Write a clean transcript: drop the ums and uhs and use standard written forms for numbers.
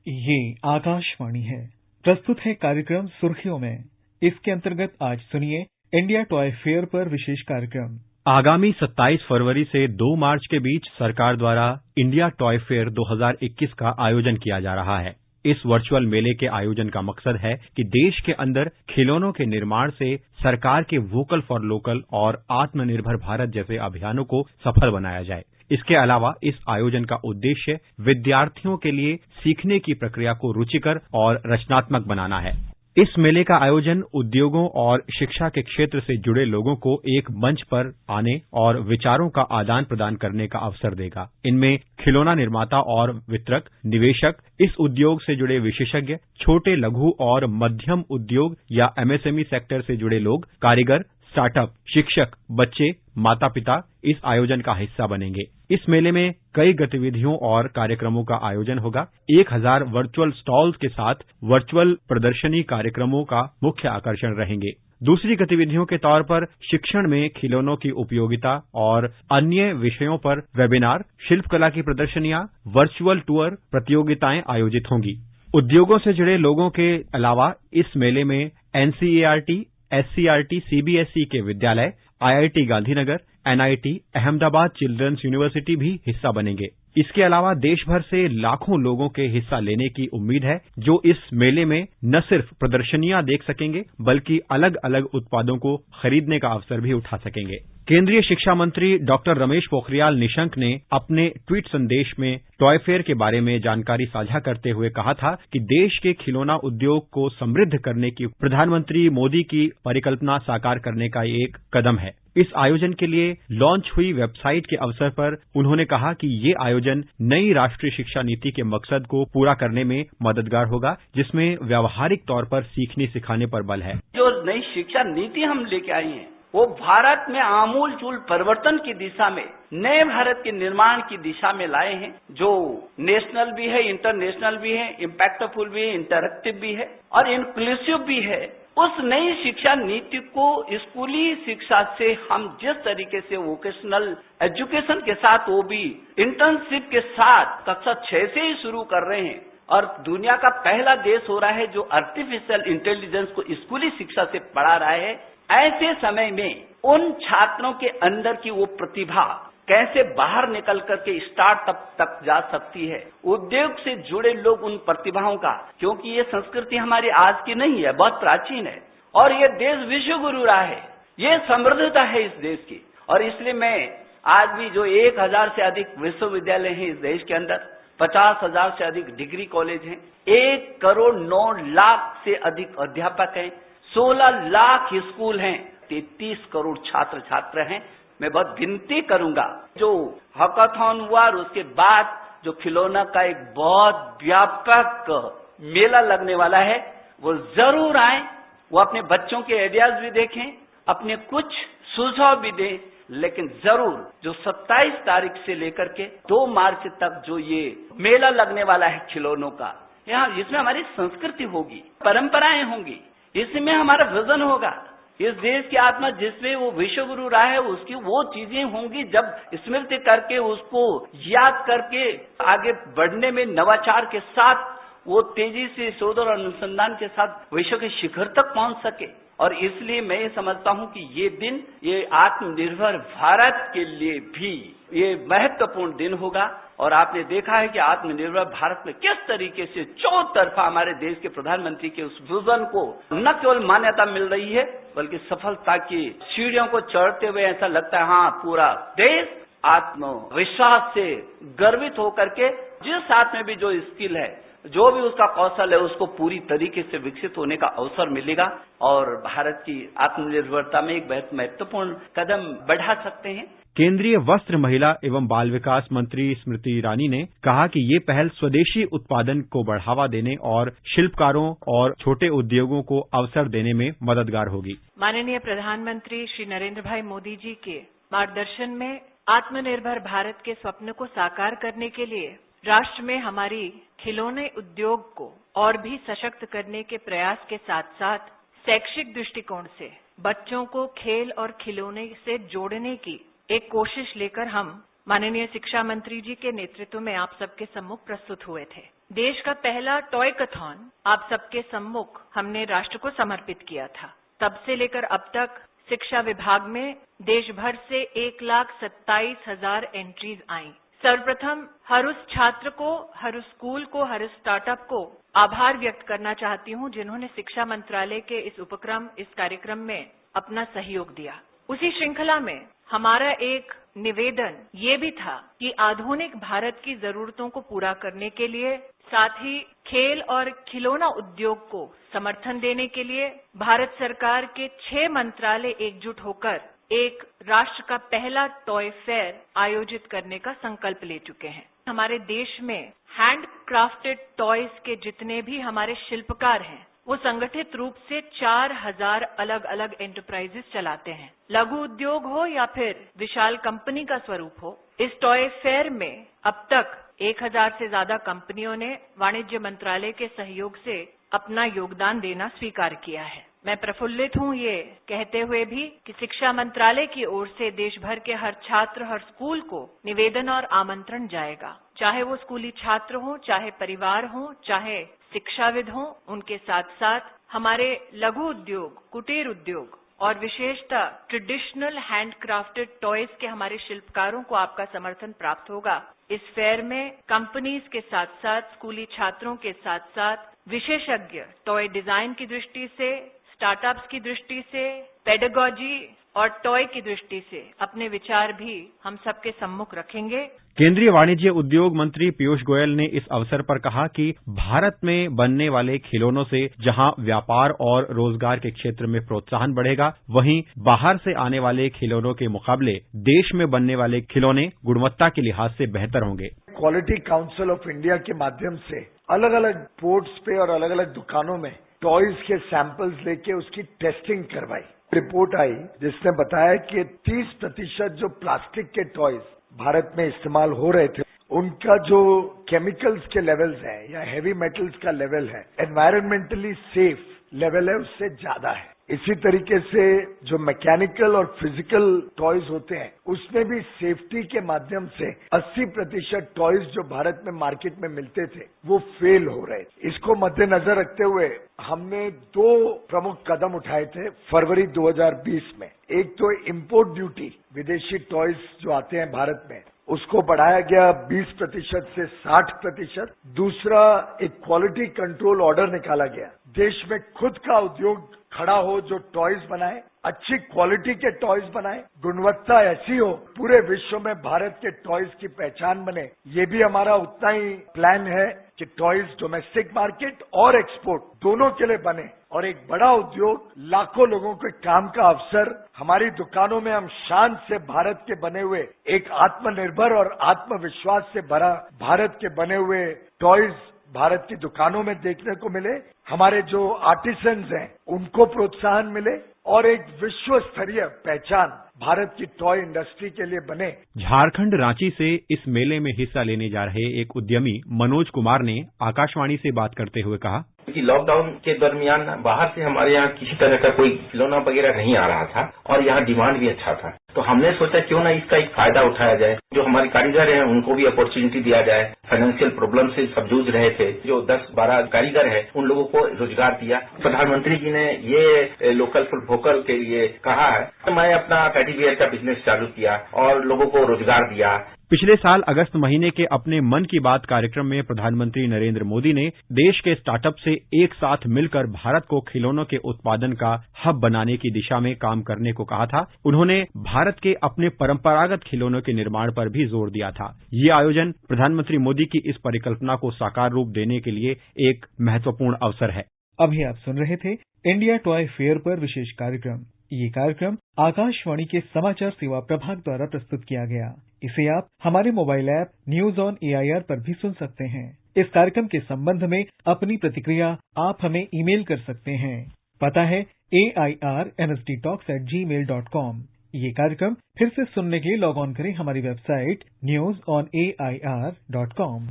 ये आकाशवाणी है। प्रस्तुत है कार्यक्रम सुर्खियों में। इसके अंतर्गत आज सुनिए इंडिया टॉय फेयर पर विशेष कार्यक्रम। आगामी 27 फरवरी से 2 मार्च के बीच सरकार द्वारा इंडिया टॉय फेयर 2021 का आयोजन किया जा रहा है। इस वर्चुअल मेले के आयोजन का मकसद है कि देश के अंदर खिलौनों के निर्माण से सरकार के वोकल फॉर लोकल और आत्मनिर्भर भारत जैसे अभियानों को सफल बनाया जाए। इसके अलावा इस आयोजन का उद्देश्य विद्यार्थियों के लिए सीखने की प्रक्रिया को रुचिकर और रचनात्मक बनाना है। इस मेले का आयोजन उद्योगों और शिक्षा के क्षेत्र से जुड़े लोगों को एक मंच पर आने और विचारों का आदान प्रदान करने का अवसर देगा। इनमें खिलौना निर्माता और वितरक, निवेशक, इस उद्योग से जुड़े विशेषज्ञ, छोटे लघु और मध्यम उद्योग या एमएसएमई सेक्टर से जुड़े लोग, कारीगर, स्टार्टअप, शिक्षक, बच्चे, माता पिता इस आयोजन का हिस्सा बनेंगे। इस मेले में कई गतिविधियों और कार्यक्रमों का आयोजन होगा। 1000 वर्चुअल स्टॉल्स के साथ वर्चुअल प्रदर्शनी कार्यक्रमों का मुख्य आकर्षण रहेंगे। दूसरी गतिविधियों के तौर पर शिक्षण में खिलौनों की उपयोगिता और अन्य विषयों पर वेबिनार, शिल्पकला की प्रदर्शनियां, वर्चुअल टूर प्रतियोगिताएं आयोजित होंगी। उद्योगों से जुड़े लोगों के अलावा इस मेले में एनसीईआरटी, एससीईआरटी, सीबीएसई के विद्यालय, IIT Gandhinagar, NIT, Ahmedabad children's university भी हिस्सा बनेंगे। इसके अलावा देश भर से लाखों लोगों के हिस्सा लेने की उम्मीद है, जो इस मेले में न सिर्फ प्रदर्शनियां देख सकेंगे बल्कि अलग अलग उत्पादों को खरीदने का अवसर भी उठा सकेंगे। केंद्रीय शिक्षा मंत्री डॉक्टर रमेश पोखरियाल निशंक ने अपने ट्वीट संदेश में टॉय फेयर के बारे में जानकारी साझा करते हुए कहा था कि देश के खिलौना उद्योग को समृद्ध करने की प्रधानमंत्री मोदी की परिकल्पना साकार करने का एक कदम है। इस आयोजन के लिए लॉन्च हुई वेबसाइट के अवसर पर उन्होंने कहा कि ये आयोजन नई राष्ट्रीय शिक्षा नीति के मकसद को पूरा करने में मददगार होगा, जिसमें व्यावहारिक तौर पर सीखने सिखाने पर बल है। जो नई शिक्षा नीति हम लेके आई हैं, वो भारत में आमूल चूल परिवर्तन की दिशा में, नए भारत के निर्माण की दिशा में लाए हैं, जो नेशनल भी है, इंटरनेशनल भी है, इम्पैक्टफुल भी है, इंटरैक्टिव भी है और इंक्लूसिव भी है। उस नई शिक्षा नीति को स्कूली शिक्षा से हम जिस तरीके से वोकेशनल एजुकेशन के साथ, वो भी इंटर्नशिप के साथ कक्षा 6 से ही शुरू कर रहे हैं और दुनिया का पहला देश हो रहा है जो आर्टिफिशियल इंटेलिजेंस को स्कूली शिक्षा से पढ़ा रहा है। ऐसे समय में उन छात्रों के अंदर की वो प्रतिभा कैसे बाहर निकल करके स्टार्टअप तक जा सकती है, उद्योग से जुड़े लोग उन प्रतिभाओं का, क्योंकि ये संस्कृति हमारी आज की नहीं है, बहुत प्राचीन है और ये देश विश्व गुरु रहा है, ये समृद्धता है इस देश की। और इसलिए मैं आज भी जो 1000 से अधिक विश्वविद्यालय हैं इस देश के अंदर, 50,000 से अधिक डिग्री कॉलेज हैं, 1 करोड़ 9 लाख से अधिक अध्यापक हैं, 16 लाख स्कूल हैं, 33 करोड़ छात्र छात्र हैं। मैं बहुत विनती करूंगा, जो हैकाथॉन हुआ और उसके बाद जो खिलौना का एक बहुत व्यापक मेला लगने वाला है, वो जरूर आए, वो अपने बच्चों के आइडियाज भी देखें, अपने कुछ सुझाव भी दें, लेकिन जरूर जो 27 तारीख से लेकर के 2 मार्च तक जो ये मेला लगने वाला है खिलौनों का, यहाँ जिसमें हमारी संस्कृति होगी, परंपराएं होंगी, इसमें हमारा विजन होगा, इस देश की आत्मा जिसमें वो विश्व गुरु रहा है उसकी वो चीजें होंगी, जब स्मृति करके उसको याद करके आगे बढ़ने में नवाचार के साथ वो तेजी से शोध और अनुसंधान के साथ विश्व के शिखर तक पहुंच सके। और इसलिए मैं ये समझता हूं कि ये दिन, ये आत्मनिर्भर भारत के लिए भी ये महत्वपूर्ण दिन होगा। और आपने देखा है कि आत्मनिर्भर भारत में किस तरीके से चौतरफा हमारे देश के प्रधानमंत्री के उस विजन को न केवल मान्यता मिल रही है, बल्कि सफलता की सीढ़ियों को चढ़ते हुए ऐसा लगता है हाँ, पूरा देश आत्मविश्वास से गर्वित होकर के जिस हाथ में भी जो स्किल है, जो भी उसका कौशल है, उसको पूरी तरीके से विकसित होने का अवसर मिलेगा और भारत की आत्मनिर्भरता में एक बहुत महत्वपूर्ण कदम बढ़ा सकते हैं। केंद्रीय वस्त्र, महिला एवं बाल विकास मंत्री स्मृति ईरानी ने कहा कि ये पहल स्वदेशी उत्पादन को बढ़ावा देने और शिल्पकारों और छोटे उद्योगों को अवसर देने में मददगार होगी। माननीय प्रधानमंत्री श्री नरेंद्र भाई मोदी जी के मार्गदर्शन में आत्मनिर्भर भारत के स्वप्न को साकार करने के लिए राष्ट्र में हमारी खिलौने उद्योग को और भी सशक्त करने के प्रयास के साथ साथ शैक्षिक दृष्टिकोण से बच्चों को खेल और खिलौने से जोड़ने की एक कोशिश लेकर हम माननीय शिक्षा मंत्री जी के नेतृत्व में आप सबके सम्मुख प्रस्तुत हुए थे। देश का पहला टॉयकथॉन आप सबके सम्मुख हमने राष्ट्र को समर्पित किया था। तब से लेकर अब तक शिक्षा विभाग में देश भर से 1,27,000 एंट्रीज आई। सर्वप्रथम हर उस छात्र को, हर उस स्कूल को, हर उस स्टार्टअप को आभार व्यक्त करना चाहती हूं जिन्होंने शिक्षा मंत्रालय के इस उपक्रम, इस कार्यक्रम में अपना सहयोग दिया। उसी श्रृंखला में हमारा एक निवेदन ये भी था कि आधुनिक भारत की जरूरतों को पूरा करने के लिए, साथ ही खेल और खिलौना उद्योग को समर्थन देने के लिए भारत सरकार के 6 मंत्रालय एकजुट होकर एक राष्ट्र का पहला टॉय फेयर आयोजित करने का संकल्प ले चुके हैं। हमारे देश में हैंड क्राफ्टेड टॉयज के जितने भी हमारे शिल्पकार हैं, वो संगठित रूप से 4,000 अलग अलग एंटरप्राइजेस चलाते हैं। लघु उद्योग हो या फिर विशाल कंपनी का स्वरूप हो, इस टॉय फेयर में अब तक 1,000 से ज्यादा कंपनियों ने वाणिज्य मंत्रालय के सहयोग से अपना योगदान देना स्वीकार किया है। मैं प्रफुल्लित हूं ये कहते हुए भी कि शिक्षा मंत्रालय की ओर से देश भर के हर छात्र, हर स्कूल को निवेदन और आमंत्रण जाएगा। चाहे वो स्कूली छात्र हों, चाहे परिवार हों, चाहे शिक्षाविद हों, उनके साथ साथ हमारे लघु उद्योग, कुटीर उद्योग और विशेषतः ट्रेडिशनल हैंडक्राफ्टेड टॉयज के हमारे शिल्पकारों को आपका समर्थन प्राप्त होगा। इस फेयर में कंपनीज के साथ साथ स्कूली छात्रों के साथ साथ विशेषज्ञ टॉय डिजाइन की दृष्टि से, स्टार्टअप्स की दृष्टि से, पेडागॉजी और टॉय की दृष्टि से अपने विचार भी हम सबके सम्मुख रखेंगे। केंद्रीय वाणिज्य उद्योग मंत्री पीयूष गोयल ने इस अवसर पर कहा कि भारत में बनने वाले खिलौनों से जहां व्यापार और रोजगार के क्षेत्र में प्रोत्साहन बढ़ेगा, वहीं बाहर से आने वाले खिलौनों के मुकाबले देश में बनने वाले खिलौने गुणवत्ता के लिहाज से बेहतर होंगे। क्वालिटी काउंसिल ऑफ इंडिया के माध्यम से अलग अलग पोर्ट्स पे और अलग अलग दुकानों में टॉयज के सैंपल्स लेके उसकी टेस्टिंग करवाई। रिपोर्ट आई जिसने बताया कि 30% जो प्लास्टिक के टॉयज भारत में इस्तेमाल हो रहे थे, उनका जो केमिकल्स के लेवल्स हैं या हेवी मेटल्स का लेवल है, एनवायरमेंटली सेफ लेवल है, उससे ज्यादा है। इसी तरीके से जो मैकेनिकल और फिजिकल टॉयज होते हैं, उसमें भी सेफ्टी के माध्यम से 80% टॉयज जो भारत में मार्केट में मिलते थे, वो फेल हो रहे थे। इसको मद्देनजर रखते हुए हमने 2 प्रमुख कदम उठाए थे फरवरी 2020 में। एक तो इम्पोर्ट ड्यूटी, विदेशी टॉयज जो आते हैं भारत में, उसको बढ़ाया गया 20% से 60%। दूसरा, एक क्वालिटी कंट्रोल ऑर्डर निकाला गया। देश में खुद का उद्योग खड़ा हो जो टॉयज बनाए, अच्छी क्वालिटी के टॉयज बनाए, गुणवत्ता ऐसी हो पूरे विश्व में भारत के टॉयज की पहचान बने। ये भी हमारा उतना ही प्लान है कि टॉयज डोमेस्टिक मार्केट और एक्सपोर्ट दोनों के लिए बने और एक बड़ा उद्योग, लाखों लोगों के काम का अवसर। हमारी दुकानों में हम शान से भारत के बने हुए, एक आत्मनिर्भर और आत्मविश्वास से भरा भारत के बने हुए टॉयज भारत की दुकानों में देखने को मिले। हमारे जो आर्टिसंस हैं उनको प्रोत्साहन मिले और एक विश्व स्तरीय पहचान भारत की टॉय इंडस्ट्री के लिए बने। झारखंड रांची से इस मेले में हिस्सा लेने जा रहे एक उद्यमी मनोज कुमार ने आकाशवाणी से बात करते हुए कहा कि लॉकडाउन के दरमियान बाहर से हमारे यहाँ किसी तरह का कोई खिलौना वगैरह नहीं आ रहा था और यहाँ डिमांड भी अच्छा था, तो हमने सोचा क्यों ना इसका एक फायदा उठाया जाए। जो हमारे कारीगर हैं उनको भी अपॉर्चुनिटी दिया जाए। फाइनेंशियल प्रॉब्लम से सब जूझ रहे थे, जो 10-12 कारीगर हैं उन लोगों को रोजगार दिया। प्रधानमंत्री जी ने ये लोकल फॉर वोकल के लिए कहा है, तो मैं अपना टेडी बियर का बिजनेस चालू किया और लोगों को रोजगार दिया। पिछले साल अगस्त महीने के अपने मन की बात कार्यक्रम में प्रधानमंत्री नरेंद्र मोदी ने देश के स्टार्टअप से एक साथ मिलकर भारत को खिलौनों के उत्पादन का हब बनाने की दिशा में काम करने को कहा था। उन्होंने भारत के अपने परंपरागत खिलौनों के निर्माण पर भी जोर दिया था। ये आयोजन प्रधानमंत्री मोदी की इस परिकल्पना को साकार रूप देने के लिए एक महत्वपूर्ण अवसर है। अभी आप सुन रहे थे इंडिया टॉय फेयर पर विशेष कार्यक्रम। ये कार्यक्रम आकाशवाणी के समाचार सेवा प्रभाग द्वारा प्रस्तुत किया गया। इसे आप हमारे mobile app news on AIR पर भी सुन सकते हैं। इस कार्यक्रम के संबंध में अपनी प्रतिक्रिया आप हमें ईमेल कर सकते हैं। पता है airnsdtalks@gmail.com। ये कार्यक्रम फिर से सुनने के लिए लॉग ऑन करें हमारी वेबसाइट newsonair.com।